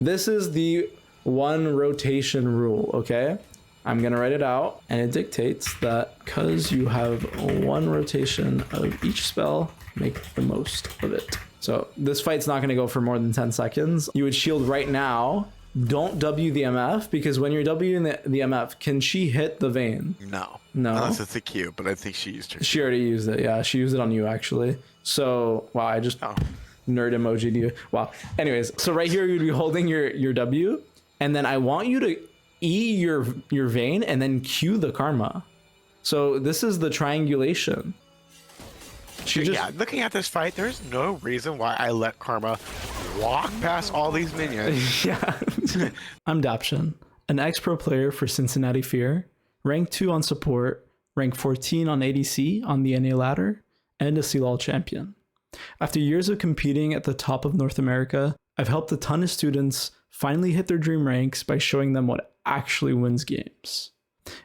This is the one rotation rule, okay? I'm gonna write it out, and it dictates that because you have one rotation of each spell, make the most of it. So this fight's not gonna go for more than 10 seconds. You would shield right now. Don't W the MF, because when you're Wing the MF, can she hit the Vayne? No. No. Unless it's a Q, but I think she used her. She already used it, yeah. She used it on you, actually. So, wow, I just nerd emoji'd you. Wow. Anyways, so right here, you'd be holding your W, and then I want you to E your Vayne and then Q the Karma. So this is the triangulation. Yeah, looking at this fight, there's no reason why I let Karma walk past all these minions. Yeah. I'm Daption, an ex-pro player for Cincinnati Fear, rank 2 on support, rank 14 on ADC on the NA ladder, and a CLOL champion. After years of competing at the top of North America, I've helped a ton of students finally hit their dream ranks by showing them what actually wins games.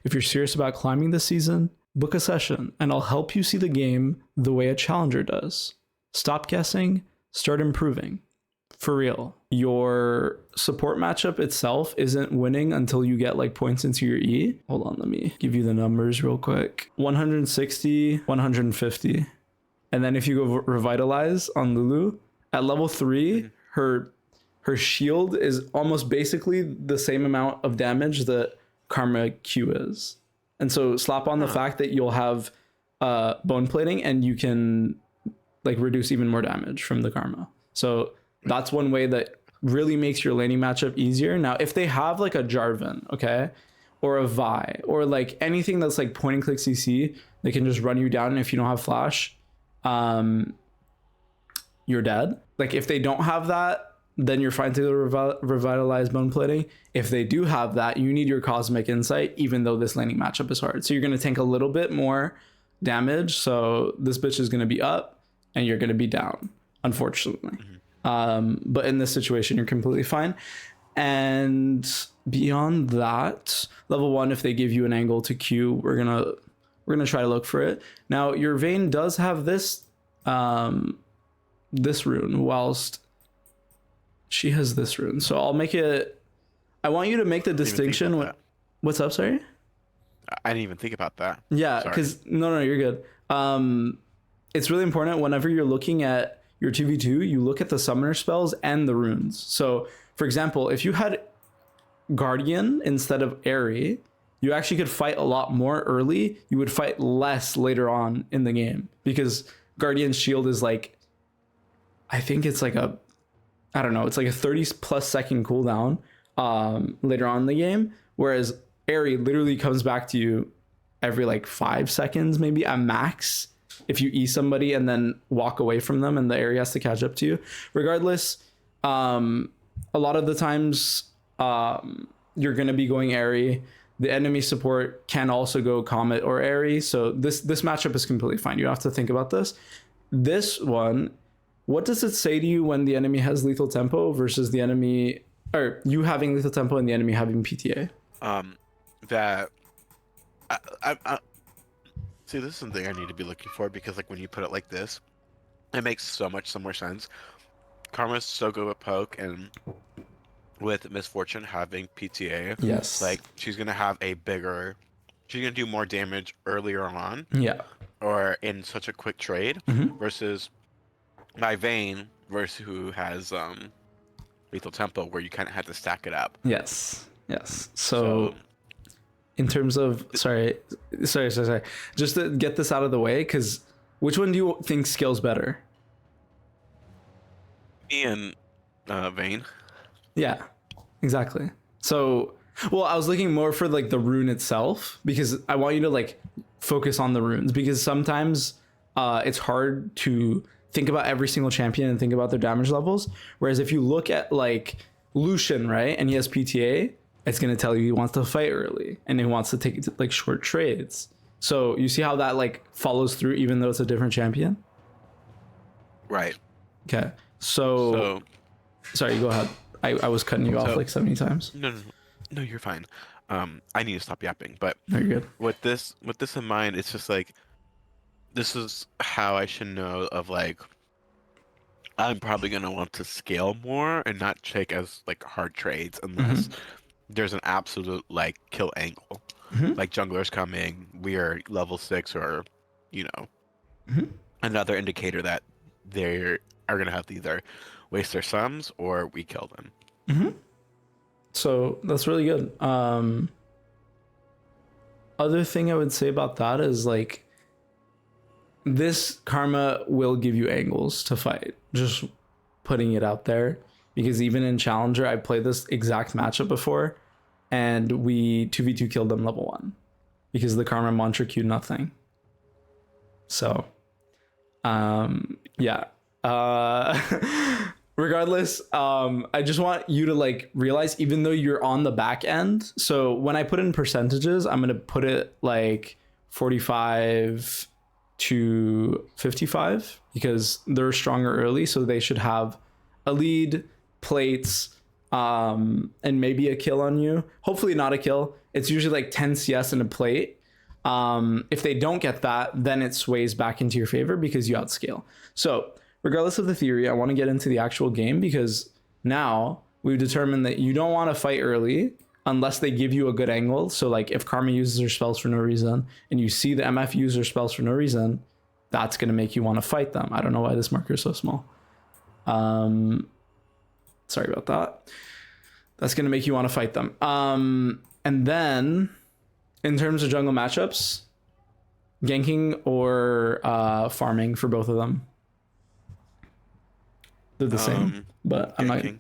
If you're serious about climbing this season, book a session and I'll help you see the game the way a challenger does. Stop guessing, start improving. For real, your support matchup itself isn't winning until you get like points into your E. Hold on, let me give you the numbers real quick. 160, 150. And then if you go revitalize on Lulu, at level 3, her shield is almost basically the same amount of damage that Karma Q is. And so slap on the fact that you'll have bone plating and you can like reduce even more damage from the Karma. So that's one way that really makes your laning matchup easier. Now, if they have like a Jarvan, okay, or a Vi, or like anything that's like point and click CC, they can just run you down. And if you don't have flash, you're dead. Like if they don't have that, then you're fine to revitalize bone plating. If they do have that, you need your cosmic insight, even though this laning matchup is hard. So you're going to tank a little bit more damage. So this bitch is going to be up and you're going to be down, unfortunately. But in this situation, you're completely fine. And beyond that, level 1, if they give you an angle to Q, we're gonna try to look for it. Now your Vayne does have this this rune, whilst she has this rune. So I'll make it. I want you to make the distinction. What's up? Sorry. I didn't even think about that. Yeah, because no, you're good. It's really important whenever you're looking at your 2v2, you look at the summoner spells and the runes. So, for example, if you had Guardian instead of Airy, you actually could fight a lot more early. You would fight less later on in the game because Guardian's shield is like, I think it's like a, I don't know, it's like a 30+ second cooldown later on in the game. Whereas Airy literally comes back to you every like 5 seconds, maybe at max, if you E somebody and then walk away from them and the area has to catch up to you. Regardless, a lot of the times you're going to be going Airy. The enemy support can also go Comet or Airy. So this matchup is completely fine. You have to think about this. This one, what does it say to you when the enemy has lethal tempo versus the enemy, or you having lethal tempo and the enemy having PTA? That I see, this is something I need to be looking for, because like when you put it like this, it makes so much more sense. Karma's so good with poke, and with Misfortune having PTA, yes, like she's gonna have she's gonna do more damage earlier on, yeah, or in such a quick trade, versus my Vayne versus who has lethal tempo, where you kind of have to stack it up. Yes. So in terms of sorry, just to get this out of the way, because which one do you think scales better? Me and Vayne. Yeah, exactly. So, well, I was looking more for like the rune itself, because I want you to like focus on the runes, because sometimes it's hard to think about every single champion and think about their damage levels. Whereas if you look at like Lucian, right, and he has PTA, it's going to tell you he wants to fight early and he wants to take like short trades. So you see how that like follows through even though it's a different champion? Right. Okay. So sorry, go ahead. I was cutting you off like 70 times. No, you're fine. I need to stop yapping, but no, you're good. With this in mind, it's just like, this is how I should know of like I'm probably gonna want to scale more and not take as like hard trades unless Hmm. there's an absolute like kill angle. Hmm. Like junglers coming, we are level 6 or you know, Hmm. another indicator that they are gonna have to either waste their sums or we kill them. Hmm. So that's really good. Other thing I would say about that is like this karma will give you angles to fight. Just putting it out there, because even in Challenger, I played this exact matchup before, and we 2v2 killed them level 1 because the karma mantra queued nothing. So, yeah. Uh, regardless, I just want you to like realize, even though you're on the back end, so when I put in percentages, I'm gonna put it like 45 to 55 because they're stronger early, so they should have a lead, plates, and maybe a kill on you. Hopefully not a kill. It's usually like 10 CS and a plate. If they don't get that, then it sways back into your favor because you outscale. So regardless of the theory, I want to get into the actual game because now we've determined that you don't want to fight early unless they give you a good angle. So like if Karma uses her spells for no reason and you see the MF use her spells for no reason, that's going to make you want to fight them. I don't know why this marker is so small. Sorry about that. That's going to make you want to fight them. And then in terms of jungle matchups, ganking or farming for both of them. They're the same, but I'm not. Ganking.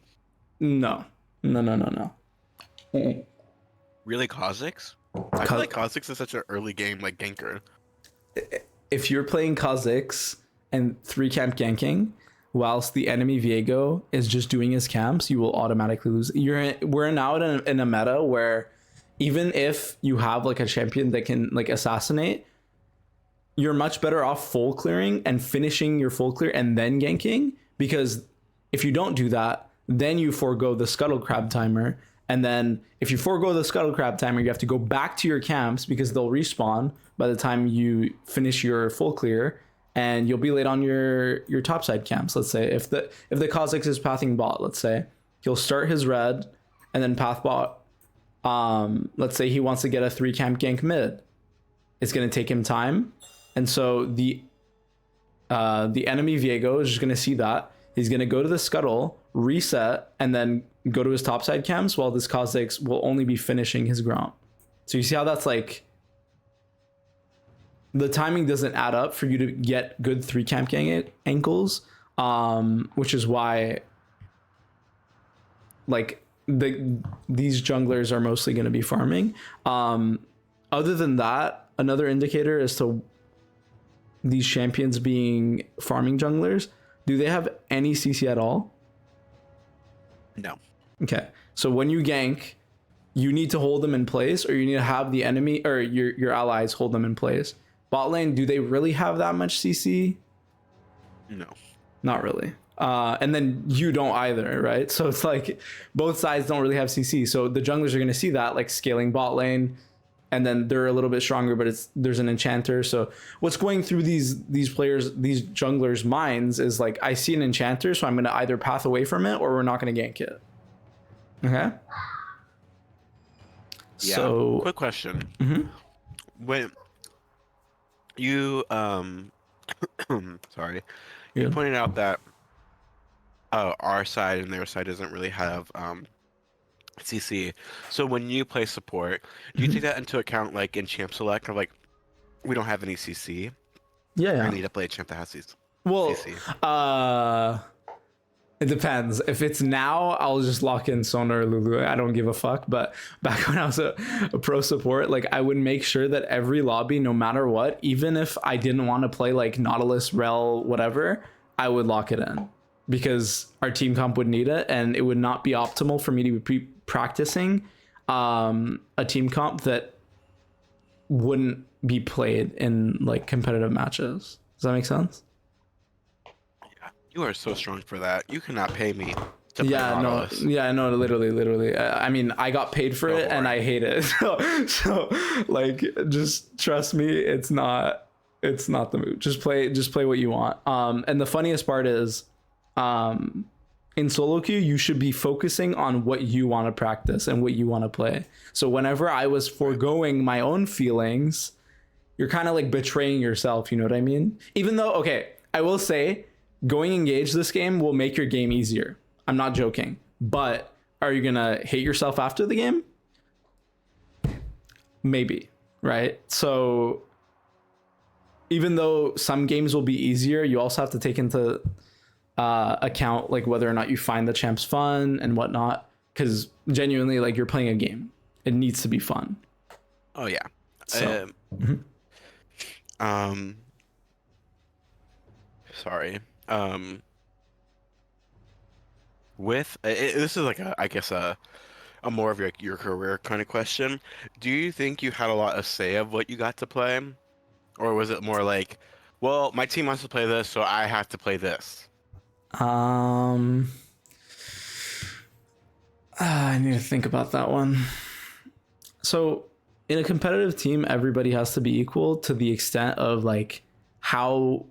No, no, no, no, no. Mm-mm. Really, Kha'Zix? I feel like Kha'Zix is such an early game like ganker. If you're playing Kha'Zix and 3-camp ganking, whilst the enemy Viego is just doing his camps, you will automatically lose. We're now in a meta where even if you have like a champion that can like assassinate, you're much better off full clearing and finishing your full clear and then ganking, because if you don't do that, then you forego the scuttle crab timer. And then if you forego the scuttle crab timer, you have to go back to your camps because they'll respawn by the time you finish your full clear, and you'll be late on your topside camps. Let's say if the Kha'Zix is pathing bot, let's say he'll start his red and then path bot. Let's say he wants to get a 3-camp gank mid. It's going to take him time. And so the enemy Viego is just going to see that. He's going to go to the scuttle, reset, and then go to his topside camps, while this Kha'Zix will only be finishing his ground. So you see how that's like, the timing doesn't add up for you to get good 3-camp gang ankles, which is why like these junglers are mostly going to be farming. Other than that, another indicator as to these champions being farming junglers, do they have any CC at all? No. Okay, so when you gank, you need to hold them in place, or you need to have the enemy or your allies hold them in place. Bot lane, do they really have that much CC? No. Not really. And then you don't either, right? So it's like both sides don't really have CC. So the junglers are going to see that, like scaling bot lane, and then they're a little bit stronger, but there's an enchanter. So what's going through these players, these junglers' minds is like, I see an enchanter, so I'm going to either path away from it or we're not going to gank it. Okay. Yeah. So quick question. Mhm. When you sorry, you Good. pointed out that our side and their side doesn't really have CC. So when you play support, do you Mhm. take that into account, like in champ select, or like we don't have any CC? Yeah, I yeah. need to play a champ that has CC. Well, CC. it depends. If it's now, I'll just lock in Sona or Lulu. I don't give a fuck. But back when I was a pro support, like I would make sure that every lobby, no matter what, even if I didn't want to play like Nautilus, Rel, whatever, I would lock it in because our team comp would need it, and it would not be optimal for me to be practicing a team comp that wouldn't be played in like competitive matches. Does that make sense? You are so strong for that. You cannot pay me to play Yeah, no, Nautilus. yeah, no, literally. I mean, I got paid for Go it, for and it. I hate it. So, like, just trust me, it's not the move. Just play what you want. And the funniest part is, In solo queue, you should be focusing on what you want to practice and what you want to play. So whenever I was foregoing my own feelings, you're kind of like betraying yourself, you know what I mean? Even though, okay, I will say going engage this game will make your game easier. I'm not joking. But are you going to hate yourself after the game? Maybe, right? So even though some games will be easier, you also have to take into account like whether or not you find the champs fun and whatnot, because genuinely, like, you're playing a game, it needs to be fun. Oh yeah. So Sorry. With this is like I guess a more of your career kind of question. Do you think you had a lot of say of what you got to play, or was it more like, well, my team wants to play this, so I have to play this? I need to think about that one. So in a competitive team, everybody has to be equal to the extent of like how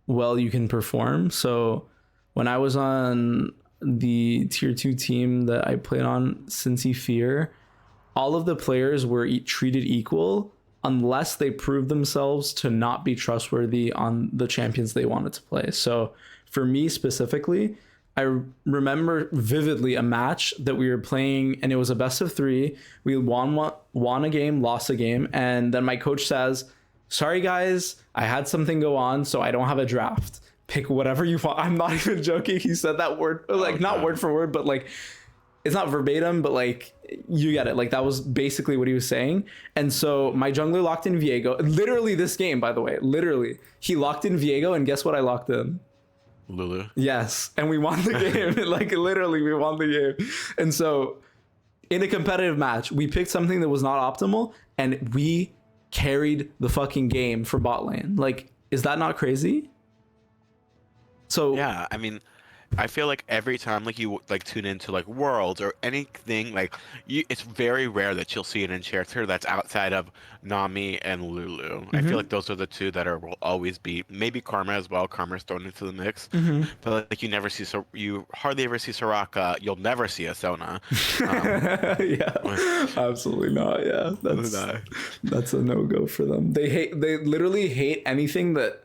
well you can perform. So when I was on the tier 2 team that I played on, Cincy Fear, all of the players were treated equal unless they proved themselves to not be trustworthy on the champions they wanted to play. So for me specifically, I remember vividly a match that we were playing, and it was a best of 3. We won a game, lost a game, and then my coach says, "Sorry guys, I had something go on, so I don't have a draft. Pick whatever you want." I'm not even joking. He said that word, like, not word for word, but like, it's not verbatim, but like, you get it. Like, that was basically what he was saying. And so my jungler locked in Viego. Literally this game, by the way, literally he locked in Viego, and guess what I locked in? Lulu. Yes, and we won the game. Like, literally, we won the game. And so, in a competitive match, we picked something that was not optimal, and we carried the fucking game for bot lane. Like, is that not crazy? So Yeah, I mean, I feel like every time like you like tune into like Worlds or anything like it's very rare that you'll see an enchanter that's outside of Nami and Lulu. I feel like those are the two that will always be, maybe Karma as well. Karma's thrown into the mix, but like you never see, so you hardly ever see Soraka. You'll never see a Sona. yeah, absolutely not. Yeah, that's a no-go for them. They literally hate anything that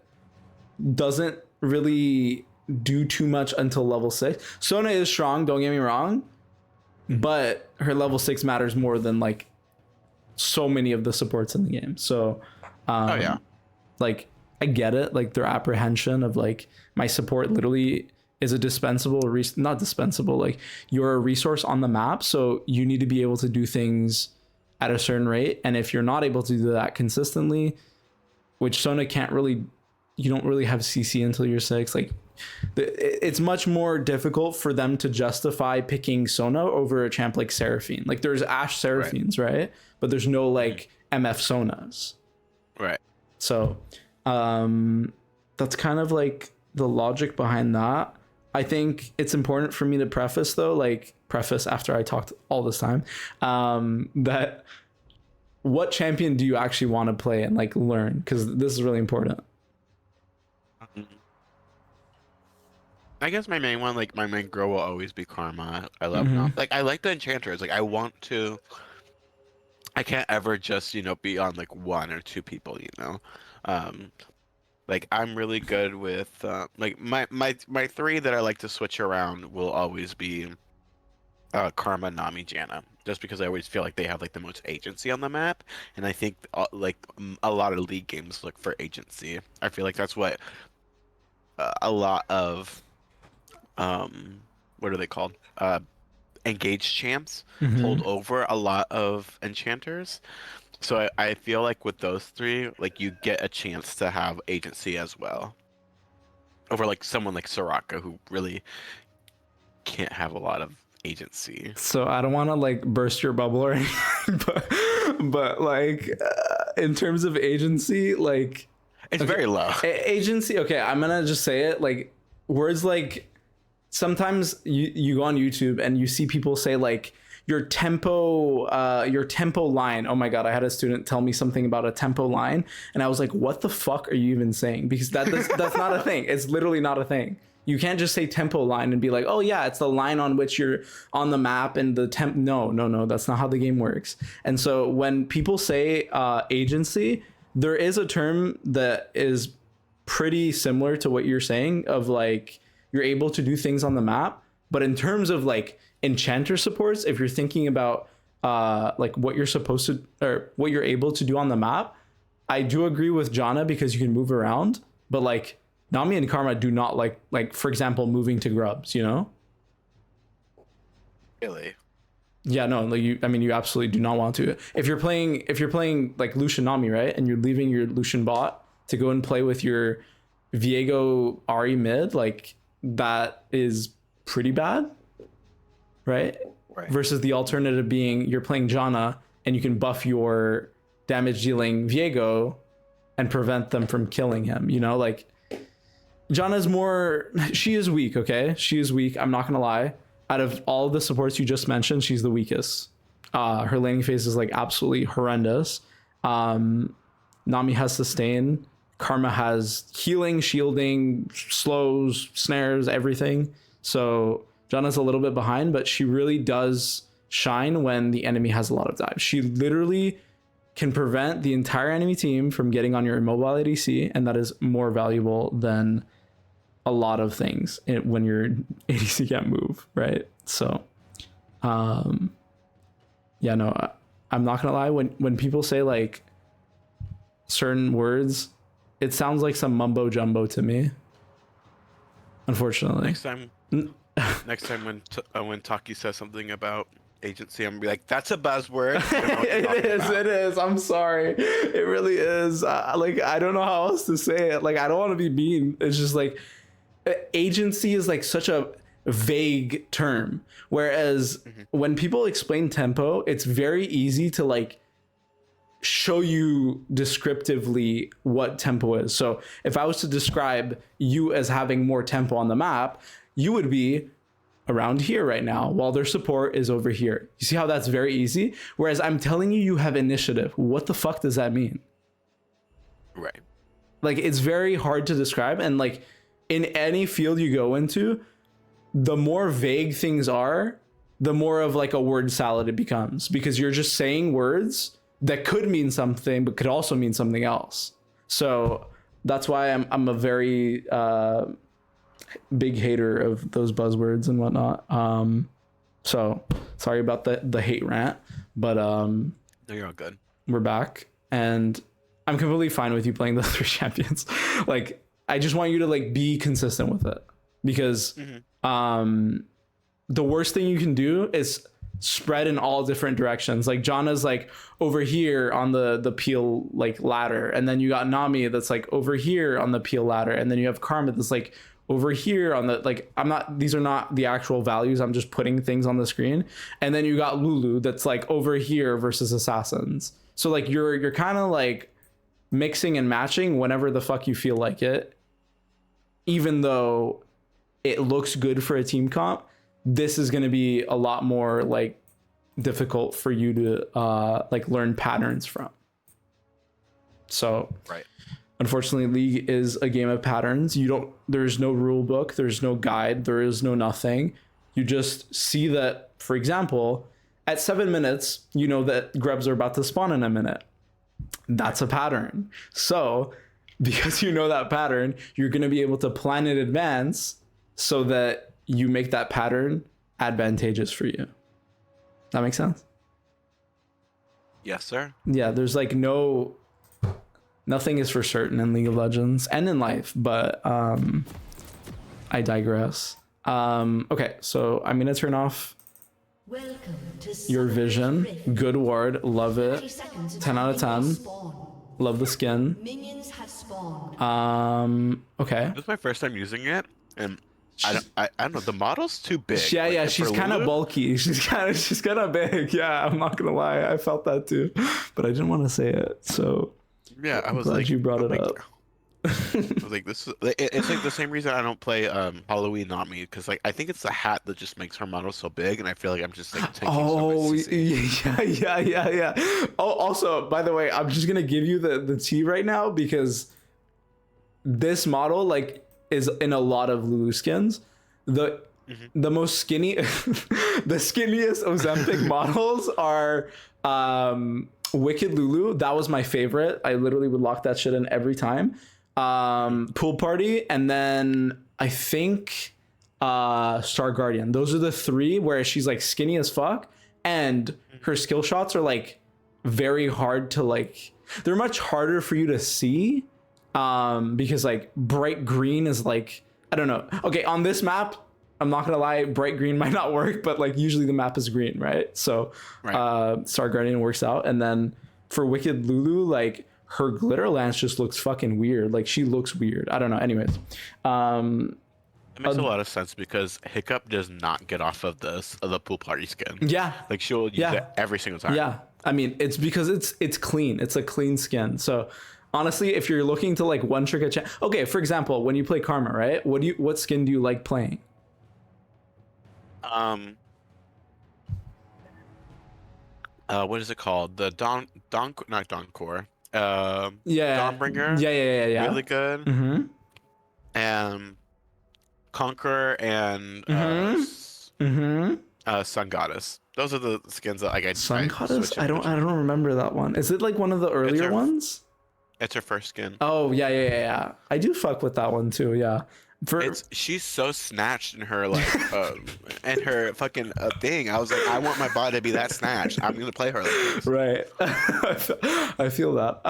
doesn't really do too much until level 6. Sona is strong, don't get me wrong, but her level 6 matters more than like so many of the supports in the game. So Oh yeah. like, I get it, like their apprehension of like, my support literally is a dispensable not dispensable, like, you're a resource on the map, so you need to be able to do things at a certain rate, and if you're not able to do that consistently, which Sona can't really, you don't really have CC until you're 6, like, it's much more difficult for them to justify picking Sona over a champ like Seraphine. Like, there's Ashe Seraphines, right? But there's no like MF Sonas. Right. So that's kind of like the logic behind that. I think it's important for me to preface after I talked all this time, that what champion do you actually want to play and like learn? Because this is really important. I guess my main one, like my main girl, will always be Karma. I love like I like the enchanters. Like I can't ever just be on like one or two people. Like I'm really good with like my three that I like to switch around will always be Karma, Nami, Janna. Just because I always feel like they have like the most agency on the map, and I think a lot of league games look for agency. I feel like that's what a lot of what are they called? Engaged champs hold over a lot of enchanters. So I feel like with those three, like you get a chance to have agency as well. Over like someone like Soraka who really can't have a lot of agency. So I don't want to like burst your bubble or anything, but like in terms of agency, like It's very low. Agency, okay, I'm gonna just say it, like words like, sometimes you go on YouTube and you see people say like your tempo line. Oh my god, I had a student tell me something about a tempo line, and I was like, what the fuck are you even saying? Because that's not a thing. It's literally not a thing. You can't just say tempo line and be like, oh yeah, it's the line on which you're on the map and the temp. No, that's not how the game works. And so when people say agency, there is a term that is pretty similar to what you're saying of like you're able to do things on the map, but in terms of like enchanter supports, if you're thinking about like what you're supposed to or what you're able to do on the map, I do agree with Janna because you can move around, but like Nami and Karma do not like for example moving to grubs, you know? Really? Yeah, no, like you absolutely do not want to. If you're playing like Lucian Nami, right? And you're leaving your Lucian bot to go and play with your Viego Ari mid, like that is pretty bad, right? Right. Versus the alternative being you're playing Janna and you can buff your damage dealing Viego and prevent them from killing him, you know? Like Janna's more, she is weak, okay? She is weak, I'm not gonna lie. Out of all of the supports you just mentioned, she's the weakest. Her laning phase is like absolutely horrendous. Nami has sustain. Karma has healing, shielding, slows, snares, everything. So Janna's a little bit behind, but she really does shine when the enemy has a lot of dive. She literally can prevent the entire enemy team from getting on your immobile ADC, and that is more valuable than a lot of things when your ADC can't move, right? So, yeah, no, I'm not gonna lie. When people say like certain words, it sounds like some mumbo jumbo to me. Unfortunately. Next time when Taki says something about agency, I'm gonna be like, that's a buzzword. It is. I'm sorry. It really is. Like, I don't know how else to say it. Like, I don't want to be mean. It's just like agency is like such a vague term. Whereas when people explain tempo, it's very easy to like show you descriptively what tempo is. So if I was to describe you as having more tempo on the map, you would be around here right now while their support is over here. You see how that's very easy? Whereas I'm telling you, you have initiative. What the fuck does that mean? Right. Like, it's very hard to describe. And like in any field you go into, the more vague things are, the more of like a word salad it becomes, because you're just saying words that could mean something, but could also mean something else. So that's why I'm a very big hater of those buzzwords and whatnot. So sorry about the hate rant, but no, you're all good. We're back, and I'm completely fine with you playing the 3 champions. Like, I just want you to like be consistent with it, because the worst thing you can do is spread in all different directions. Like Janna's like over here on the peel like ladder, and then you got Nami that's like over here on the peel ladder, and then you have Karma that's like over here on the like, these are not the actual values, I'm just putting things on the screen. And then you got Lulu that's like over here versus assassins. So like you're kind of like mixing and matching whenever the fuck you feel like it, even though it looks good for a team comp. This is going to be a lot more like difficult for you to like learn patterns from. So right. Unfortunately, League is a game of patterns. There's no rule book, there's no guide, there is no nothing. You just see that, for example, at 7 minutes, you know that grubs are about to spawn in a minute. That's a pattern. So because you know that pattern, you're going to be able to plan in advance so that you make that pattern advantageous for you. That makes sense? Yes, sir. Yeah, there's like nothing is for certain in League of Legends and in life, but I digress. Okay, so I'm gonna turn off your vision. Good ward, love it. 10 out of 10. Love the skin. Okay. This is my first time using it, and I don't know, the model's too big. Yeah, like, yeah, she's kind of bulky. She's kind of big. Yeah, I'm not gonna lie, I felt that too, but I didn't want to say it. So yeah, I was glad like, you brought it up. I was like, this is it's like the same reason I don't play Halloween Not Me, because like I think it's the hat that just makes her model so big, and I feel like I'm just like taking so much CC. Yeah. Oh, also, by the way, I'm just gonna give you the tea right now, because this model, like, is in a lot of Lulu skins. The the most skinny the skinniest Ozempic models are Wicked Lulu. That was my favorite. I literally would lock that shit in every time. Pool Party, and then I think Star Guardian. Those are the three where she's like skinny as fuck, and her skill shots are like very hard to like. They're much harder for you to see, because like bright green is like, I don't know. Okay, on this map, I'm not gonna lie, bright green might not work, but like usually the map is green, right? So Star Guardian works out, and then for Wicked Lulu, like her glitter lance just looks fucking weird. Like she looks weird. I don't know. Anyways, It makes a lot of sense because Hiccup does not get off of the Pool Party skin. yeah, Like she'll use it every single time. yeah. I mean, it's because it's clean. It's a clean skin. So honestly, if you're looking to like one trick a chance, okay. For example, when you play Karma, right? What skin do you like playing? What is it called? The not Doncore. Yeah, Dawnbringer. yeah. Really good. Mm-hmm. And Conqueror and Sun Goddess. Those are the skins that like I Sun Goddess. switch I don't remember that one. Is it like one of the earlier ones? It's her first skin. Oh yeah. I do fuck with that one too. Yeah. She's so snatched in her like and her fucking thing. I was like, I want my body to be that snatched. I'm gonna play her like this. Right. I feel that.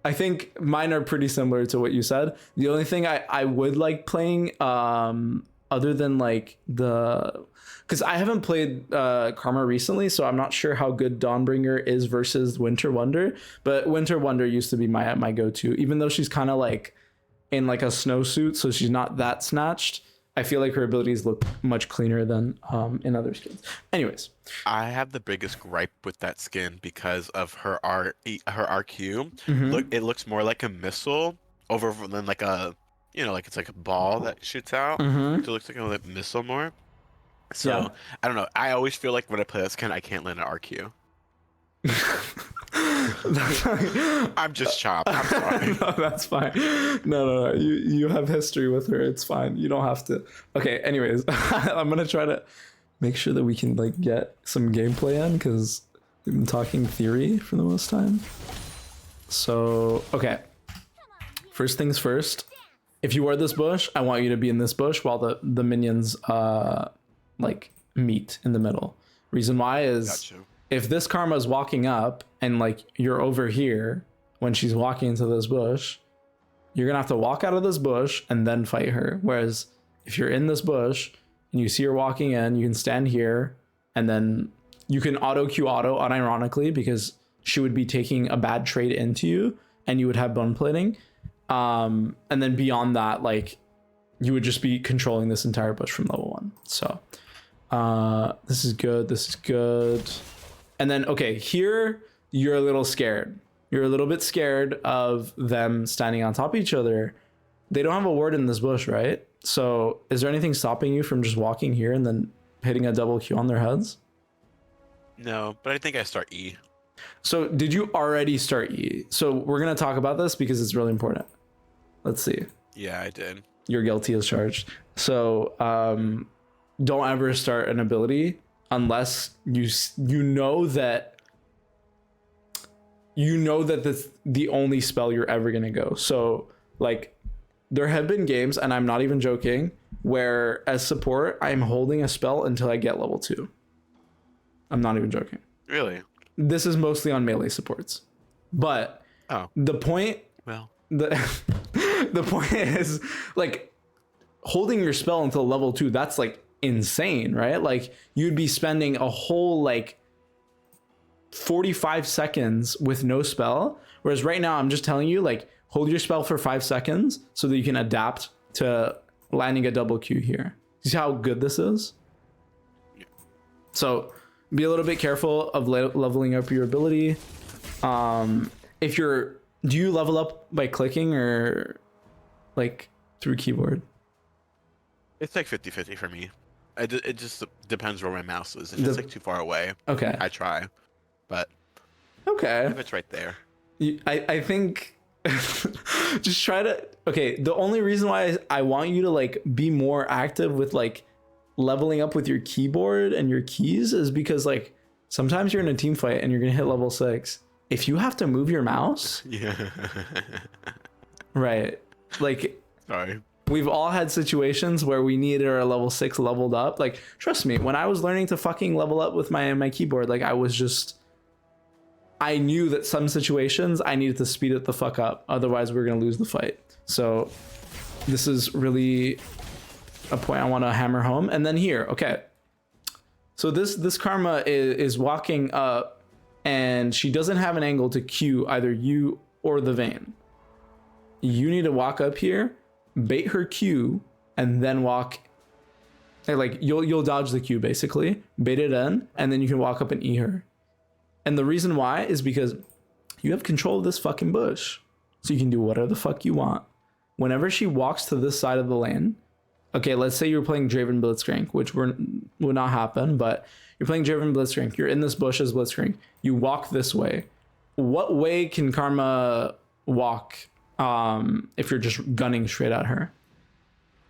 I think mine are pretty similar to what you said. The only thing I would like playing, other than like because I haven't played Karma recently, so I'm not sure how good Dawnbringer is versus Winter Wonder. But Winter Wonder used to be my go-to, even though she's kind of like in like a snowsuit, so she's not that snatched. I feel like her abilities look much cleaner than in other skins. Anyways, I have the biggest gripe with that skin because of her RQ. Mm-hmm. Look, it looks more like a missile over than like a, like it's like a ball that shoots out. Mm-hmm. So it looks like a missile more. So Yeah. I don't know. I always feel like when I play that skin, I can't land an RQ. I'm just chopped. I'm sorry. No, that's fine. No. You have history with her. It's fine. You don't have to. Okay. Anyways, I'm gonna try to make sure that we can like get some gameplay in because we've been talking theory for the most time. So okay. First things first. If you are this bush, I want you to be in this bush while the minions like meet in the middle. Reason why is. Gotcha. If this Karma is walking up and like you're over here when she's walking into this bush, you're gonna have to walk out of this bush and then fight her. Whereas if you're in this bush and you see her walking in, you can stand here and then you can auto unironically because she would be taking a bad trade into you and you would have bone plating. And then beyond that, like you would just be controlling this entire bush from level 1. So this is good. And then, okay, here you're a little scared. You're a little bit scared of them standing on top of each other. They don't have a ward in this bush, right? So is there anything stopping you from just walking here and then hitting a double Q on their heads? No, but I think I start E. So did you already start E? So we're going to talk about this because it's really important. Let's see. Yeah, I did. You're guilty as charged. So don't ever start an ability unless you know that that's the only spell you're ever gonna go. So like there have been games, and I'm not even joking, where as support I'm holding a spell until I get level 2. I'm not even joking. Really? This is mostly on melee supports, but the point the point is like holding your spell until level 2. That's like insane, right? Like you'd be spending a whole like 45 seconds with no spell, whereas right now I'm just telling you like hold your spell for 5 seconds so that you can adapt to landing a double Q here. See how good this is? So be a little bit careful of leveling up your ability. Do you level up by clicking or like through keyboard? It's like 50-50 for me. It just depends where my mouse is. If it's like too far away, okay, I try. But okay, if it's right there, I think Just try to. Okay, the only reason why I want you to like be more active with like leveling up with your keyboard and your keys is because like sometimes you're in a team fight and you're gonna hit level 6. If you have to move your mouse, Yeah. right? Like Sorry. we've all had situations where we needed our level 6 leveled up. Like trust me, when I was learning to fucking level up with my keyboard, like I knew that some situations I needed to speed it the fuck up. Otherwise, we're going to lose the fight. So this is really a point I want to hammer home. And then here, okay. So this Karma is walking up and she doesn't have an angle to Q either you or the Vayne. You need to walk up here, bait her Q, and then walk. Like you'll dodge the Q basically, bait it in, and then you can walk up and E her. And the reason why is because you have control of this fucking bush. So you can do whatever the fuck you want. Whenever she walks to this side of the lane, okay, let's say you're playing Draven Blitzcrank, which would not happen, but you're playing Draven Blitzcrank. You're in this bush as Blitzcrank. You walk this way. What way can Karma walk if you're just gunning straight at her?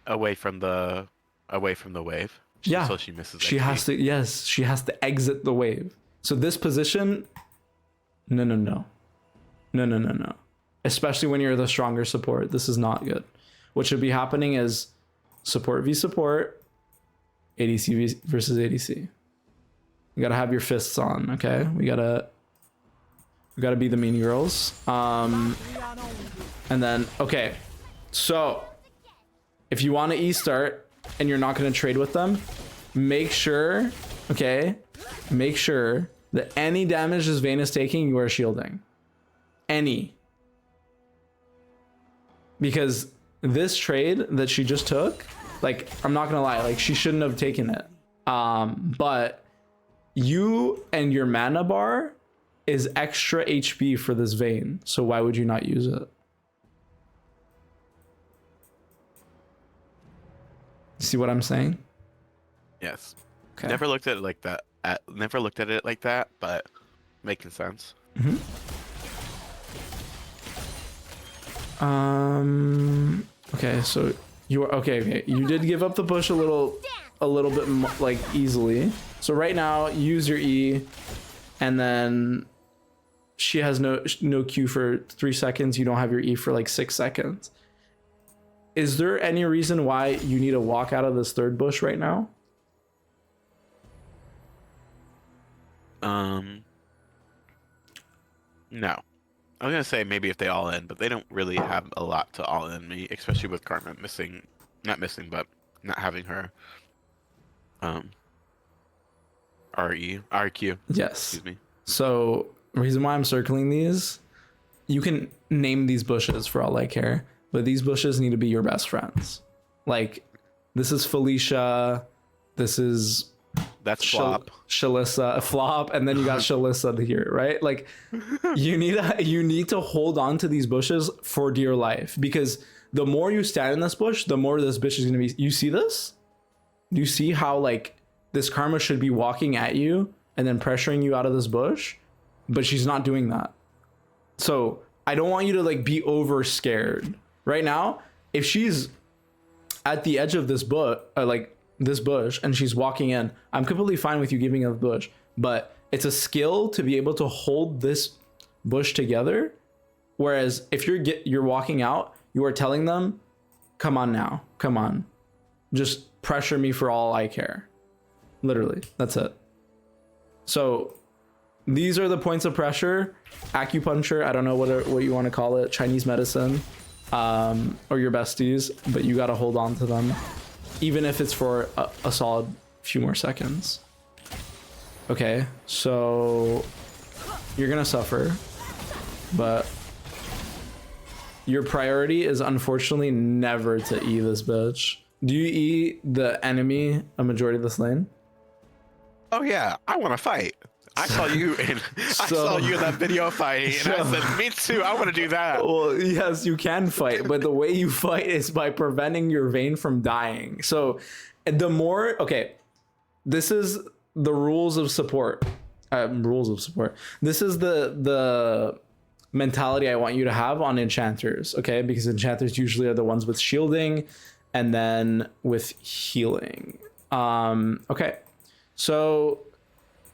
Away from the wave. Yeah. So she misses. She has to, yes, she has to exit the wave. So this position, no. Especially when you're the stronger support, this is not good. What should be happening is support v support, ADC versus ADC. You gotta have your fists on, okay? We gotta be the mean girls. And then, okay, so if you want to E-start and you're not gonna trade with them, make sure that any damage this Vayne is taking, you are shielding. Any. Because this trade that she just took, like, I'm not gonna lie, like, she shouldn't have taken it. But you and your mana bar is extra HP for this Vayne, so why would you not use it? See what I'm saying? Yes. Okay. Never looked at it like that. Never looked at it like that, but making sense. Mm-hmm. Okay, so you are okay. You did give up the push a little bit like easily. So right now, use your E, and then she has no Q for 3 seconds. You don't have your E for like 6 seconds. Is there any reason why you need to walk out of this third bush right now? No. I was gonna say maybe if they all in, but they don't really have a lot to all in me, especially with Karma not having her RQ. Yes. Excuse me. So reason why I'm circling these, you can name these bushes for all I care, but these bushes need to be your best friends. Like this is Felicia, this is That's flop. Shalissa, flop, and then you got Shalissa here, right? Like you need to hold on to these bushes for dear life, because the more you stand in this bush, the more this bitch is gonna be. You see this? Do you see how like this Karma should be walking at you and then pressuring you out of this bush, but she's not doing that. So I don't want you to like be over scared right now. If she's at the edge of this bush, this bush, and she's walking in, I'm completely fine with you giving her the bush, but it's a skill to be able to hold this bush together. Whereas if you're walking out, you are telling them, come on now, come on, just pressure me for all I care. Literally, that's it. So these are the points of pressure. Acupuncture, I don't know what you want to call it, Chinese medicine, or your besties, but you got to hold on to them, even if it's for a solid few more seconds. Okay, so you're gonna suffer, but your priority is unfortunately never to E this bitch. Do you E the enemy a majority of this lane? Oh yeah, I want to fight. I saw you in that video fighting, and I said, "Me too. I want to do that." Well, yes, you can fight, but the way you fight is by preventing your Vayne from dying. So, the more this is the rules of support. Rules of support. This is the mentality I want you to have on enchanters, okay? Because enchanters usually are the ones with shielding and then with healing. Okay. So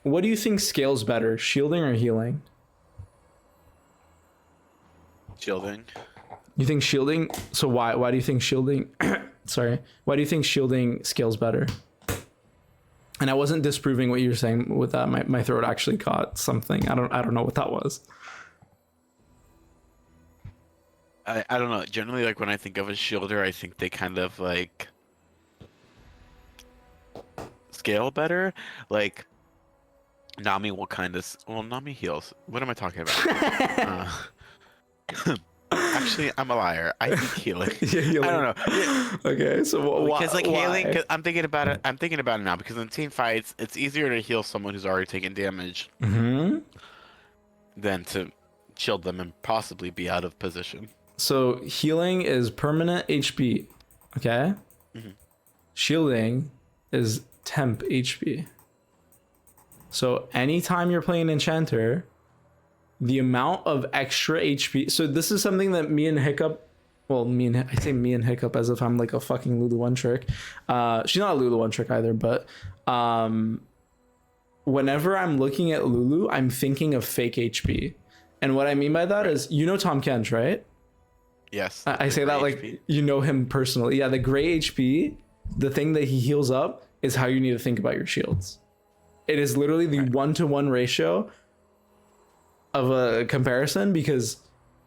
what do you think scales better, shielding or healing? Shielding. You think shielding? So why do you think shielding sorry. Why do you think shielding scales better? And I wasn't disproving what you were saying with that. My throat actually caught something. I don't know what that was. I don't know. Generally, like when I think of a shielder, I think they kind of like scale better. Like Nami will kind of Nami heals. What am I talking about? Actually, I'm a liar. I think healing. Yeah, healing. I don't know. Okay, so Because like healing, why? 'cause I'm thinking about it. I'm thinking about it now because in team fights, it's easier to heal someone who's already taken damage than to shield them and possibly be out of position. So healing is permanent HP, okay? Shielding is temp HP. So anytime you're playing Enchanter, the amount of extra HP. So this is something that me and Hiccup, I say me and Hiccup as if I'm like a fucking Lulu one trick. She's not a Lulu one trick either, but whenever I'm looking at Lulu, I'm thinking of fake HP. And what I mean by that is, you know Tom Kench, right? Yes. I say that like HP. You know him personally. Yeah, the gray HP, the thing that he heals up is how you need to think about your shields. It is literally the 1-to-1 ratio of a comparison, because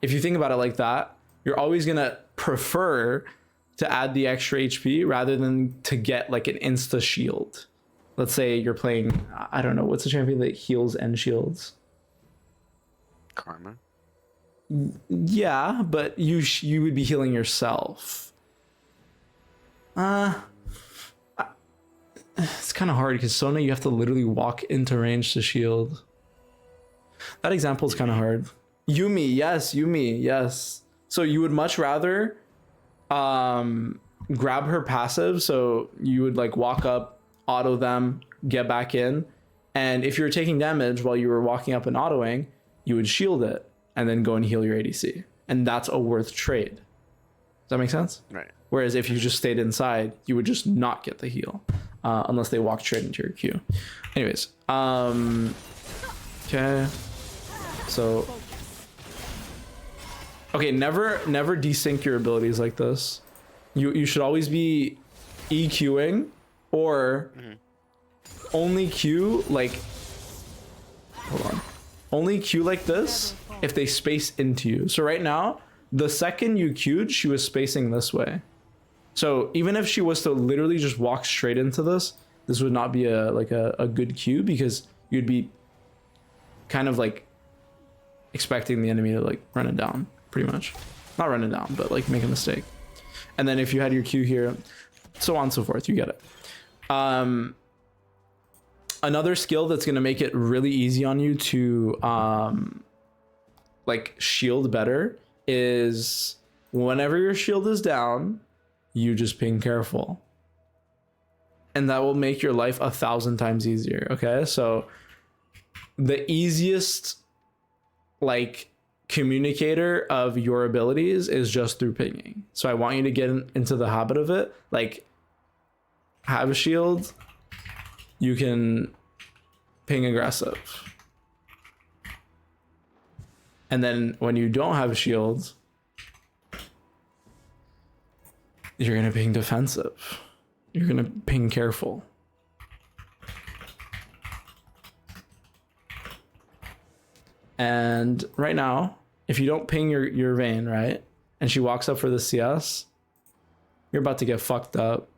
if you think about it like that, you're always going to prefer to add the extra HP rather than to get like an insta shield. Let's say you're playing, I don't know, what's the champion that heals and shields? Karma. Yeah, but you would be healing yourself. It's kind of hard because Sona, you have to literally walk into range to shield. That example is kind of hard. Yumi, yes. So you would much rather grab her passive, so you would like walk up, auto them, get back in, and if you were taking damage while you were walking up and autoing, you would shield it and then go and heal your ADC. And that's a worth trade. Does that make sense? Right. Whereas if you just stayed inside, you would just not get the heal unless they walked straight into your Q. Anyways, okay. So, okay, never desync your abilities like this. You should always be EQing or only Q like, hold on. Only Q like this if they space into you. So right now, the second you Q'd, she was spacing this way. So even if she was to literally just walk straight into this would not be a good Q, because you'd be kind of like expecting the enemy to like run it down, pretty much. Not run it down, but like make a mistake. And then if you had your Q here, so on and so forth, you get it. Another skill that's going to make it really easy on you to like shield better is whenever your shield is down, you just ping careful. And that will make your life 1,000 times easier, okay? So the easiest like communicator of your abilities is just through pinging. So I want you to get into the habit of it. Like, have a shield, you can ping aggressive. And then when you don't have a shield, you're gonna ping defensive. You're gonna ping careful. And right now, if you don't ping your Vayne, right, and she walks up for the CS, you're about to get fucked up.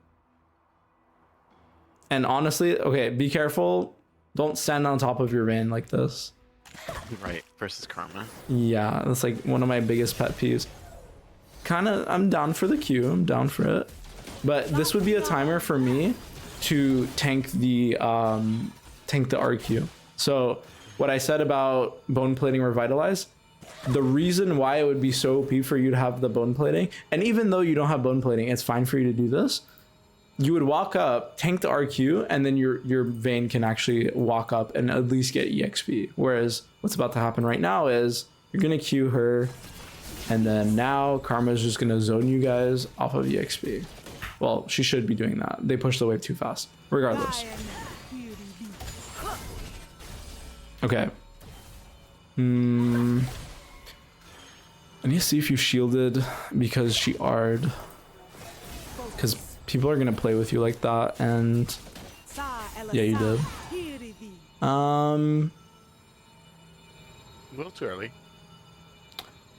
And honestly, okay, be careful. Don't stand on top of your Vayne like this. Right, versus Karma. Yeah, that's like one of my biggest pet peeves. I'm down for the Q, I'm down for it. But this would be a timer for me to tank the RQ. So what I said about bone plating revitalize, the reason why it would be so OP for you to have the bone plating, and even though you don't have bone plating, it's fine for you to do this. You would walk up, tank the RQ, and then your Vayne can actually walk up and at least get EXP. Whereas what's about to happen right now is You're gonna Q her, and then now Karma's just gonna zone you guys off of EXP. Well, she should be doing that. They pushed the wave too fast. Regardless. Okay. I need to see if you shielded because she R'd. Because people are gonna play with you like that, and yeah, you did. A little too early.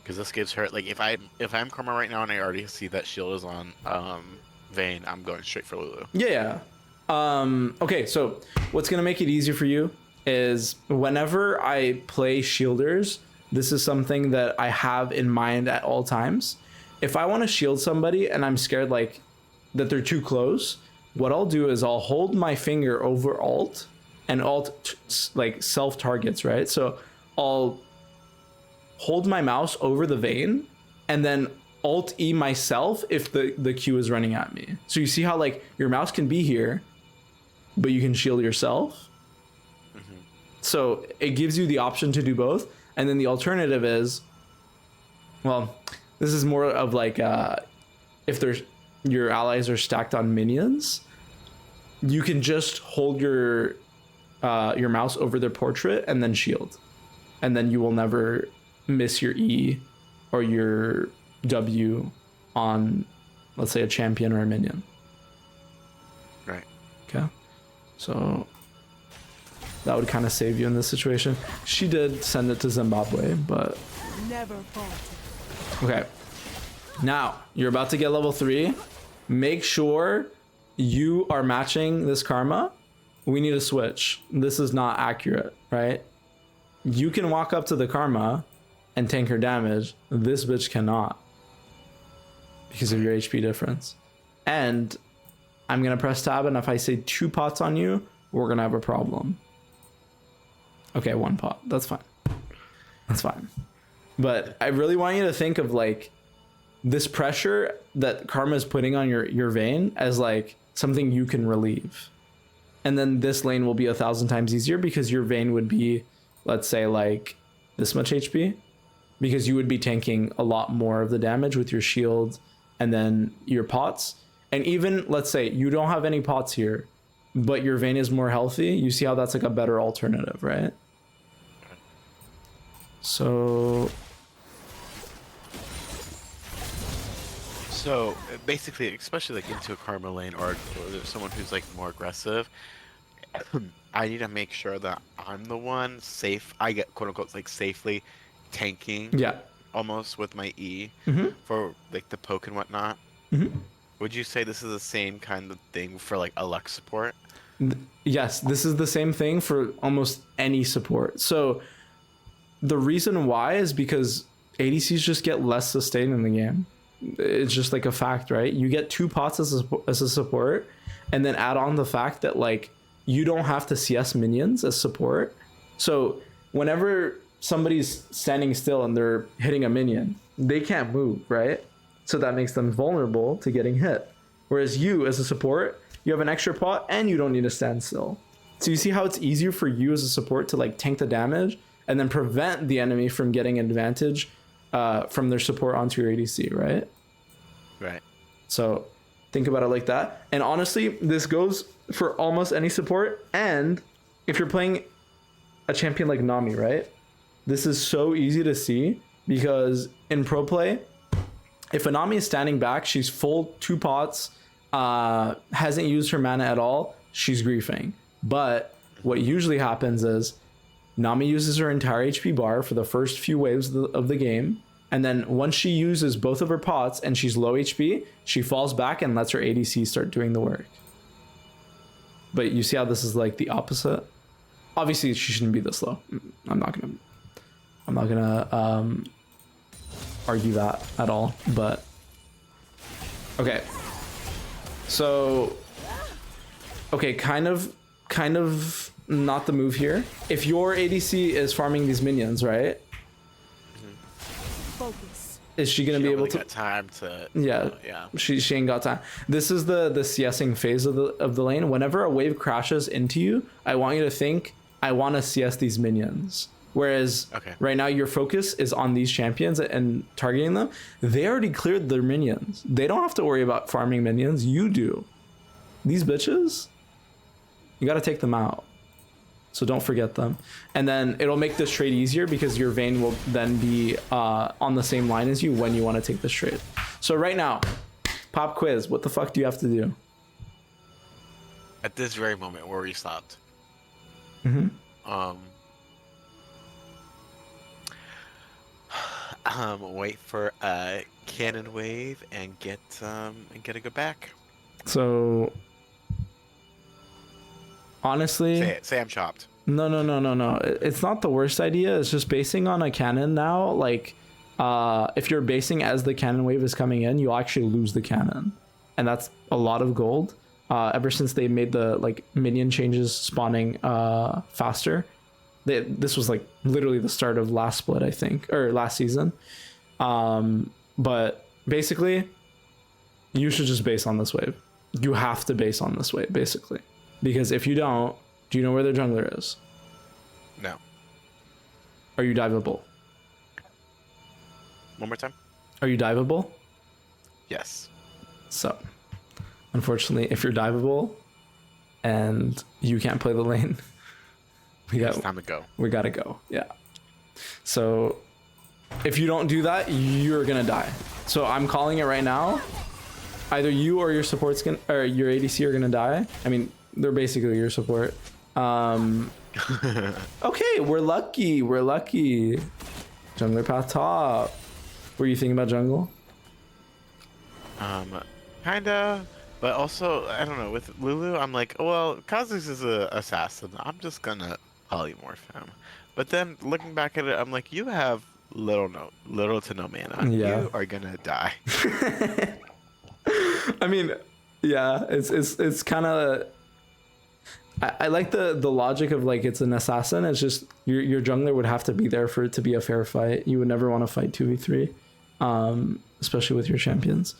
Because this gives her, like, if I'm Karma right now and I already see that shield is on Vayne, I'm going straight for Lulu. Yeah. Okay, so what's gonna make it easier for you is whenever I play shielders, this is something that I have in mind at all times. If I want to shield somebody and I'm scared like that they're too close, what I'll do is I'll hold my finger over alt, and alt like self targets, right? So I'll hold my mouse over the Vayne and then alt E myself if the Q is running at me. So you see how like your mouse can be here, but you can shield yourself. So it gives you the option to do both. And then the alternative is, well, this is more of like if your allies are stacked on minions, you can just hold your mouse over their portrait and then shield. And then you will never miss your E or your W on, let's say, a champion or a minion. Right. Okay. So that would kind of save you in this situation. She did send it to Zimbabwe, but Never falter. okay. Now you're about to get level 3. Make sure you are matching this Karma. We need to switch. This is not accurate, right? You can walk up to the Karma and tank her damage. This bitch cannot because of your HP difference. And I'm gonna press tab, and if I say 2 pots on you, we're gonna have a problem. Okay, 1 pot. That's fine. That's fine. But I really want you to think of like this pressure that Karma is putting on your Vayne as like something you can relieve. And then this lane will be 1,000 times easier because your Vayne would be, let's say, like this much HP, because you would be tanking a lot more of the damage with your shield and then your pots. And even, let's say, you don't have any pots here, but your Vayne is more healthy. You see how that's like a better alternative, right? So basically, especially like into a Karma lane or there's someone who's like more aggressive, I need to make sure that I'm the one safe. I get quote unquote like safely tanking. yeah. Almost with my E Mm-hmm. for like the poke and whatnot. Mm-hmm. Would you say this is the same kind of thing for like a Lux support? Yes, this is the same thing for almost any support. So the reason why is because ADCs just get less sustain in the game. It's just like a fact, right? You get 2 pots as a support, and then add on the fact that like you don't have to CS minions as support. So whenever somebody's standing still and they're hitting a minion, they can't move, right? So that makes them vulnerable to getting hit. Whereas you as a support, you have an extra pot and you don't need to stand still. So you see how it's easier for you as a support to like tank the damage and then prevent the enemy from getting advantage from their support onto your ADC, right? Right. So think about it like that. And honestly, this goes for almost any support. And if you're playing a champion like Nami, right? This is so easy to see because in pro play, if a Nami is standing back, she's full 2 pots, hasn't used her mana at all, she's griefing. But what usually happens is Nami uses her entire HP bar for the first few waves of the game. And then once she uses both of her pots and she's low HP, she falls back and lets her ADC start doing the work. But you see how this is like the opposite? Obviously, she shouldn't be this low. I'm not gonna argue that at all, but okay. So okay, kind of not the move here. If your ADC is farming these minions, right? Focus. Is she gonna be able really to? got time to. Yeah, Yeah. She ain't got time. This is the CSing phase of the lane. Whenever a wave crashes into you, I want you to think, I want to CS these minions. Whereas Okay. right now your focus is on these champions and targeting them. They already cleared their minions. They don't have to worry about farming minions. You do. These bitches, you got to take them out. So don't forget them. And then it'll make this trade easier because your Vayne will then be on the same line as you when you want to take this trade. So right now, pop quiz. What the fuck do you have to do? At this very moment where we stopped. Wait for a cannon wave and get a go back. So honestly, Say I'm chopped. no. It's not the worst idea. It's just basing on a cannon now. Like, if you're basing as the cannon wave is coming in, you'll actually lose the cannon, and that's a lot of gold. Ever since they made the like minion changes spawning faster, this was like literally the start of last split, I think, or last season. But basically, you should just base on this wave. You have to base on this wave, basically, because if you don't, do you know where their jungler is? No. Are you diveable? One more time. Are you diveable? Yes. So, unfortunately, if you're diveable and you can't play the lane, It's time to go. we gotta go. Yeah. So, if you don't do that, you're gonna die. So I'm calling it right now. Either you or your support's gonna, or your ADC are gonna die. I mean, they're basically your support. Okay, we're lucky. We're lucky. Jungler path top. Were you thinking about jungle? Kinda, but also I don't know. With Lulu, I'm like, well, Kha'Zix is a assassin. I'm just gonna polymorph him. But then looking back at it, I'm like, you have little to no mana. Yeah. You are gonna die. I mean, yeah, it's kind of. I like the logic of like it's an assassin. It's just your jungler would have to be there for it to be a fair fight. You would never want to fight 2v3, especially with your champions.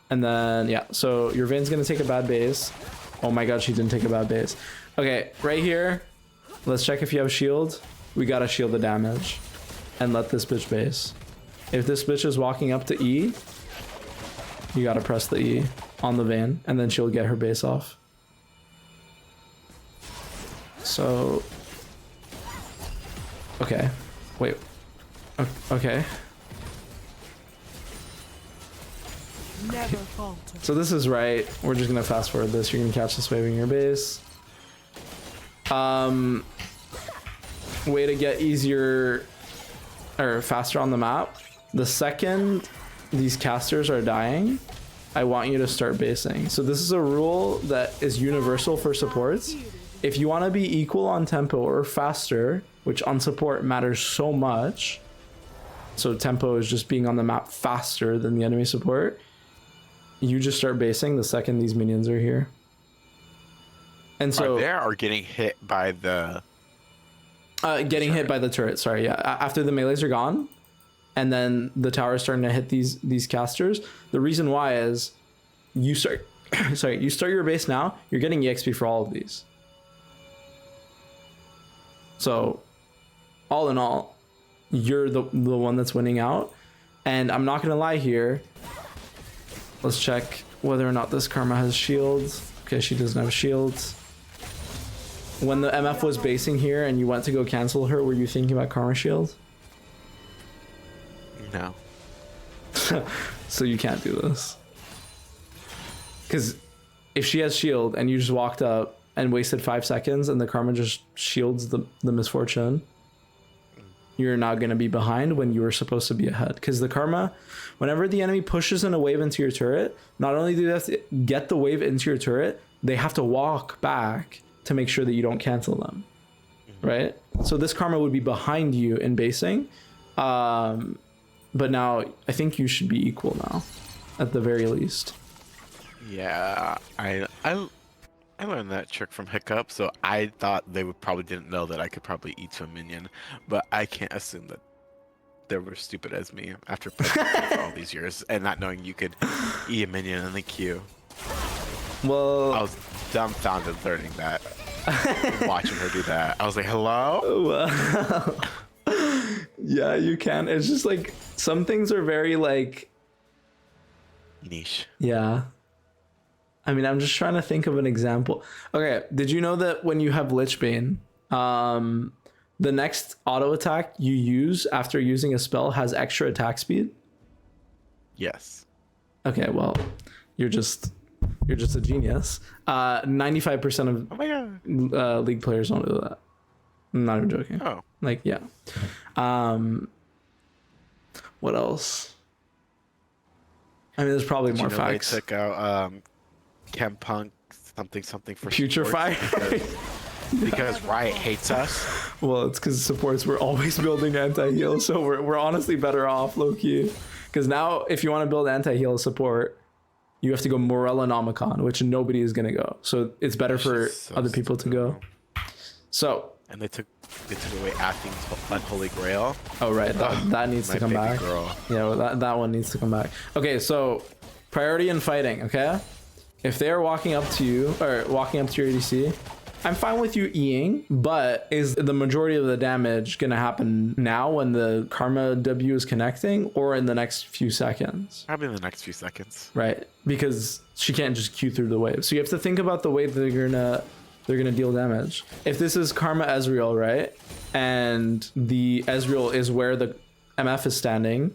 And then yeah, so your Vayne's gonna take a bad base. Oh my god, she didn't take a bad base. Okay, right here, let's check if you have shield. We gotta shield the damage, and let this bitch base. If this bitch is walking up to E, you gotta press the E on the Vayne, and then she'll get her base off. So, okay, wait, okay. Never falter. So this is right. We're just gonna fast forward this. You're gonna catch this wave in your base. Way to get easier or faster on the map. The second these casters are dying, I want you to start basing. So this is a rule that is universal for supports. If you want to be equal on tempo or faster, which on support matters so much, so tempo is just being on the map faster than the enemy support, you just start basing the second these minions are here. And so Are getting hit by the getting hit by the turret, sorry, yeah. After the melees are gone, and then the tower is starting to hit these casters. The reason why is you start sorry, you start your base now, you're getting EXP for all of these. So all in all, you're the one that's winning out. And I'm not gonna lie here. Let's check whether or not this Karma has shields. Okay, she doesn't have shields. When the MF was basing here and you went to go cancel her, were you thinking about Karma shield? No. So you can't do this. Because if she has shield and you just walked up and wasted 5 seconds and the Karma just shields the misfortune, you're not going to be behind when you were supposed to be ahead. Because the Karma, whenever the enemy pushes in a wave into your turret, not only do they have to get the wave into your turret, they have to walk back to make sure that you don't cancel them. Right? So this Karma would be behind you in basing. But now I think you should be equal now, at the very least. Yeah, I learned that trick from Hiccup, so I thought they would probably didn't know that I could probably eat to a minion, but I can't assume that they were stupid as me after playing for all these years and not knowing you could eat a minion in the queue. Well, I was dumbfounded learning that, and watching her do that. I was like, hello? well, Yeah, you can. It's just like some things are very like, Niche. yeah. I mean, I'm just trying to think of an example. Okay, did you know that when you have Lich Bane, the next auto attack you use after using a spell has extra attack speed? Yes. Okay, well, you're just a genius. 95% of Oh my god. league players don't do that. I'm not even joking. Oh. Like, yeah. What else? I mean, there's probably Did more you know facts. they took out Chem Punk something for Putrefy. supports because Riot hates us. Well, it's because supports we're always building anti-heal, so we're honestly better off, low key. Because now, if you want to build anti-heal support, you have to go Morellonomicon, which nobody is gonna go. So it's better for So other people to go. So, And they took away Athens' Unholy Grail. oh right, that needs My to come baby back. girl. Yeah, well, that one needs to come back. Okay, so priority in fighting. Okay, if they're walking up to you or walking up to your ADC, I'm fine with you Eing, but is the majority of the damage gonna happen now when the Karma W is connecting, or in the next few seconds? Probably in the next few seconds. Right, because she can't just Q through the wave. So you have to think about the way that they're gonna deal damage. If this is Karma Ezreal, right, and the Ezreal is where the MF is standing,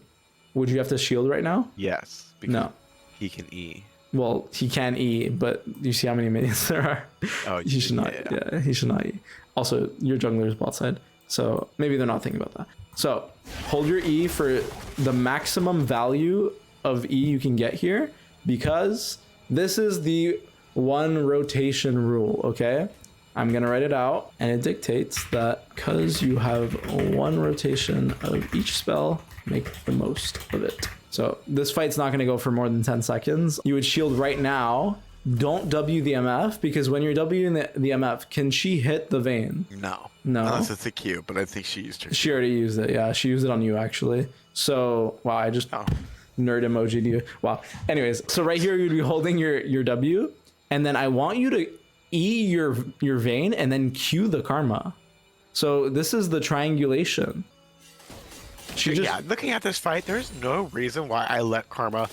would you have to shield right now? Yes. Because No. he can E. Well, he can E, but you see how many minions there are. Oh, He should not. yeah. Yeah, he should not E. Also, your jungler is bot side, so maybe they're not thinking about that. So hold your E for the maximum value of E you can get here, because this is the one rotation rule. Okay, I'm gonna write it out, and it dictates that because you have one rotation of each spell, make the most of it. So this fight's not going to go for more than 10 seconds. You would shield right now. Don't W the MF, because when you're Wing the MF, can she hit the vein? No. No. Unless it's a Q, but I think she used her. She already used it. Yeah, she used it on you actually. So wow, I just Oh. nerd emoji'd you. Wow. Anyways, so right here you'd be holding your W, and then I want you to E your vein and then Q the Karma. So this is the triangulation. She just Yeah, looking at this fight, there's no reason why I let Karma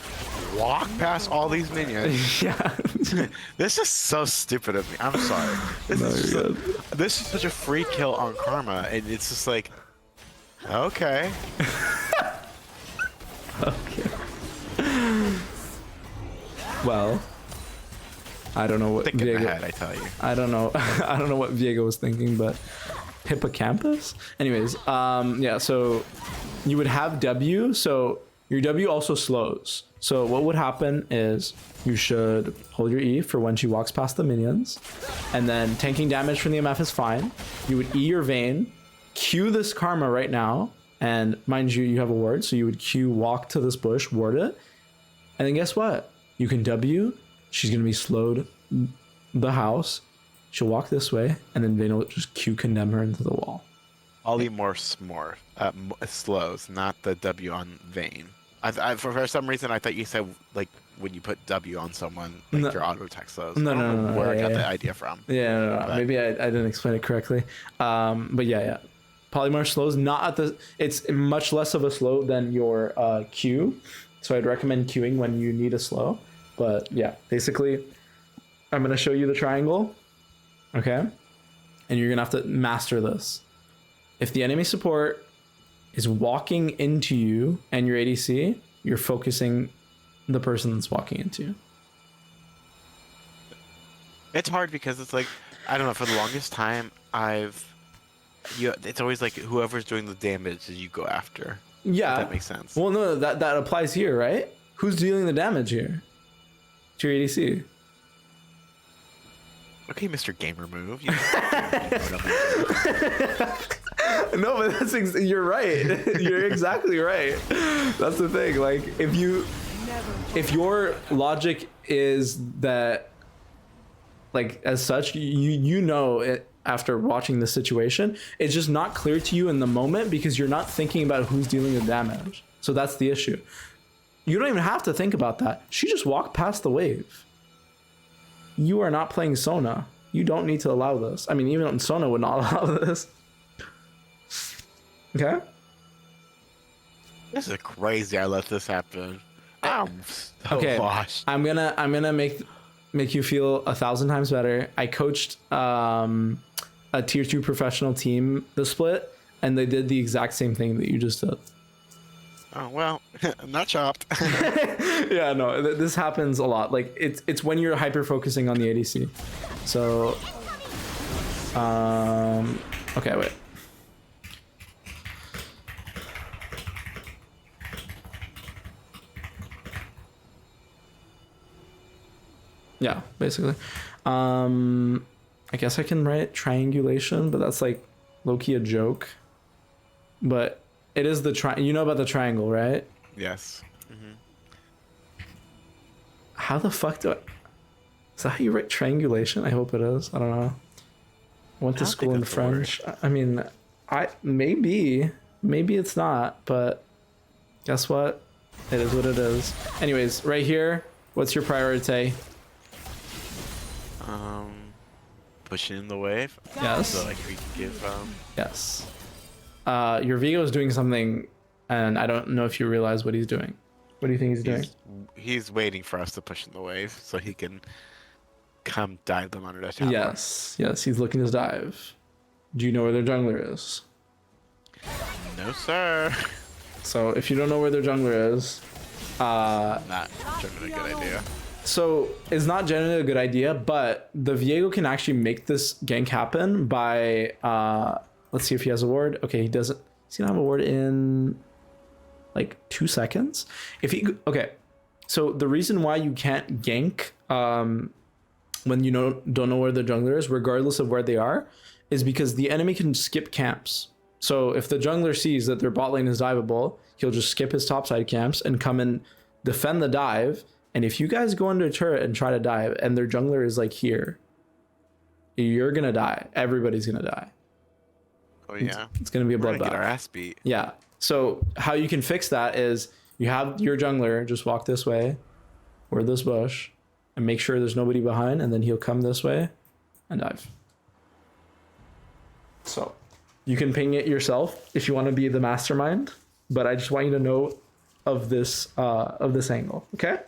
walk past all these minions. yeah. This is so stupid of me. I'm sorry. This is such a free kill on Karma, and it's just like, okay. Okay. Well, I don't know what Thinking Viego, ahead, I tell you. I don't know. I don't know what Viego was thinking, but hippocampus. Anyways, yeah. So you would have W. So your W also slows. So what would happen is you should hold your E for when she walks past the minions, and then tanking damage from the MF is fine. You would E your vein, Q this Karma right now, and mind you, you have a ward, so you would Q walk to this bush, ward it, and then guess what? You can W. She's gonna be slowed the house. She'll walk this way, and then Vayne will just Q condemn her into the wall. Ollie more slows, not the W on Vayne. For some reason, I thought you said like when you put W on someone, like No. your auto attack slows. No, I don't no, know no, where I yeah, got yeah. that idea from. Yeah, no. But- Maybe I didn't explain it correctly. But yeah. Polymorph slows not at the. It's much less of a slow than your Q, so I'd recommend queuing when you need a slow. But yeah, basically, I'm gonna show you the triangle, okay, and you're gonna have to master this. If the enemy support is walking into you and your ADC, you're focusing the person that's walking into you. It's hard because it's like, I don't know, for the longest time, it's always like whoever's doing the damage that you go after. Yeah, If that makes sense. Well, no, that applies here, right? Who's dealing the damage here? To your ADC. Okay, Mr. Gamer Move. No, but you're right. You're exactly right. That's the thing. Like, if your logic is that, like, as such, you know it after watching the situation, it's just not clear to you in the moment because you're not thinking about who's dealing the damage. So that's the issue. You don't even have to think about that. She just walked past the wave. You are not playing Sona. You don't need to allow this. I mean, even Sona would not allow this. Okay? This is crazy. I let this happen. I'm so Okay, lost. I'm gonna make you feel 1,000 times better. I coached a tier 2 professional team the split, and they did the exact same thing that you just did. Oh well, I'm not chopped. Yeah, no, this happens a lot. Like it's when you're hyper focusing on the ADC. So, okay, wait. Yeah, basically. I guess I can write triangulation, but that's like low-key a joke. But it is the you know about the triangle, right? Yes. How the fuck do I... Is that how you write triangulation? I hope it is. I don't know. I went to I don't school think in that's the word. French. I mean, maybe it's not, but guess what? It is what it is. Anyways, right here, what's your priority? Pushing the wave. Yes. So like we can give Yes. Your Vigo is doing something, and I don't know if you realize what he's doing. What do you think he's doing? he's waiting for us to push in the wave so he can come dive them under the tower. Yes, he's looking to dive. Do you know where their jungler is? No sir. So if you don't know where their jungler is, Not generally a good idea. so it's not generally a good idea, but the Viego can actually make this gank happen by let's see if he has a ward. Okay, he doesn't. He's gonna have a ward in like 2 seconds. If he okay, so the reason why you can't gank when you don't know where the jungler is, regardless of where they are, is because the enemy can skip camps. So if the jungler sees that their bot lane is diveable, he'll just skip his topside camps and come and defend the dive. And if you guys go under a turret and try to dive and their jungler is like here, you're gonna die. Everybody's gonna die. Oh yeah. It's gonna be a We're gonna get our bloodbath. ass beat. Yeah. So how you can fix that is you have your jungler just walk this way, or this bush, and make sure there's nobody behind, and then he'll come this way and dive. So you can ping it yourself if you want to be the mastermind, but I just want you to know of this angle, okay?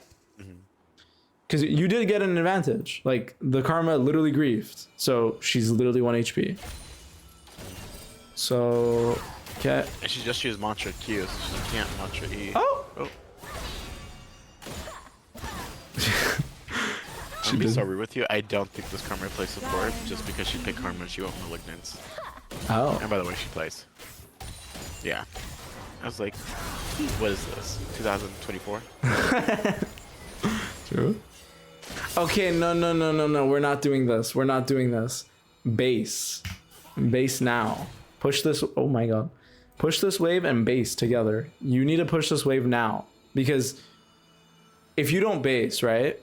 Because you did get an advantage. Like the Karma literally grieved, so she's literally 1 HP. So, okay. And she just used mantra Q, so she can't mantra E. Oh, Oh. To be so rude with you, I don't think this Karma plays support just because she picked Karma and she won't Malignance. oh. And by the way, she plays. Yeah. I was like, what is this? 2024? True. Okay, no. We're not doing this. We're not doing this. Base. Base now. Push this. Oh my god. Push this wave and base together. You need to push this wave now. Because if you don't base, right?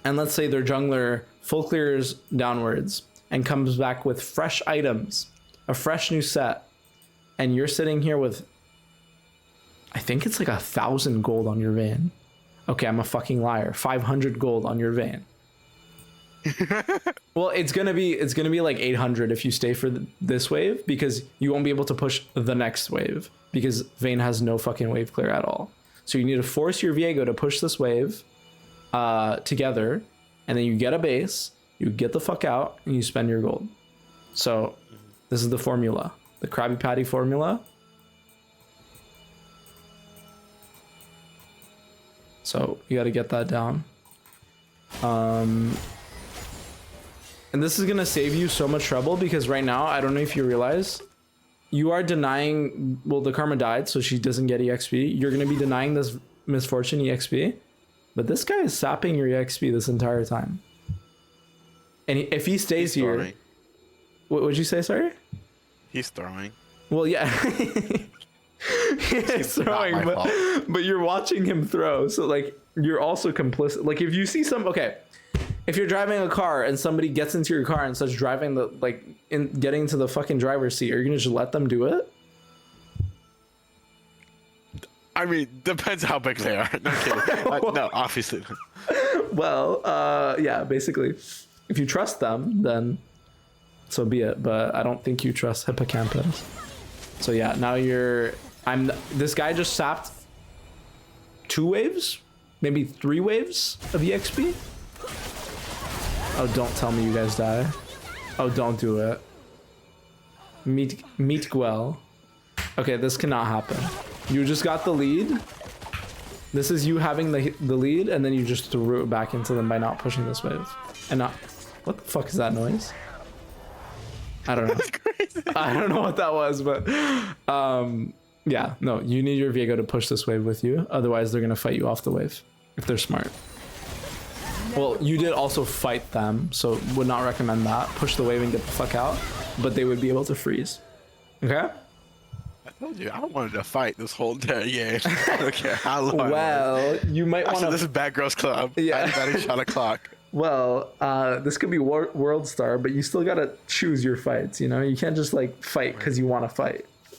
And let's say their jungler full clears downwards and comes back with fresh items, a fresh new set, and you're sitting here with, I think it's like 1,000 gold on your vein. Okay, I'm a fucking liar. 500 gold on your vein. Well, it's gonna be like 800 if you stay for this wave, because you won't be able to push the next wave because Vayne has no fucking wave clear at all. So you need to force your Viego to push this wave together, and then you get a base, you get the fuck out, and you spend your gold. So this is the formula, the Krabby Patty formula. So you got to get that down. And this is going to save you so much trouble, because right now, I don't know if you realize, you are denying, well, the Karma died, so she doesn't get EXP. You're going to be denying this Misfortune EXP, but this guy is sapping your EXP this entire time. And if he stays He's here, throwing. what would you say, sorry? He's throwing. Well, yeah. He's It's not throwing, my fault. but you're watching him throw, so like you're also complicit. Like if you see if you're driving a car and somebody gets into your car and starts driving getting into the fucking driver's seat, are you gonna just let them do it? I mean, depends how big they are. No kidding. No, obviously. Well, yeah, basically, if you trust them, then so be it. But I don't think you trust Hippocampus. So yeah, now you're This guy just sapped 2 waves, maybe 3 waves of EXP. Oh, don't tell me you guys die. Oh, don't do it. Meet Gwell. Okay, this cannot happen. You just got the lead. This is you having the lead, and then you just threw it back into them by not pushing this wave. And not... What the fuck is that noise? I don't know. I don't know what that was, but... yeah, no, you need your Viego to push this wave with you. Otherwise, they're going to fight you off the wave. If they're smart. Well, you did also fight them, so would not recommend that. Push the wave and get the fuck out. But they would be able to freeze. Okay? I told you, I wanted to fight this whole entire game. I don't care how long. Well, you might want to... This is Bad Girls Club. Yeah. Batting shot o'clock. Well, this could be World Star, but you still gotta choose your fights, you know? You can't just, like, fight because you want to fight.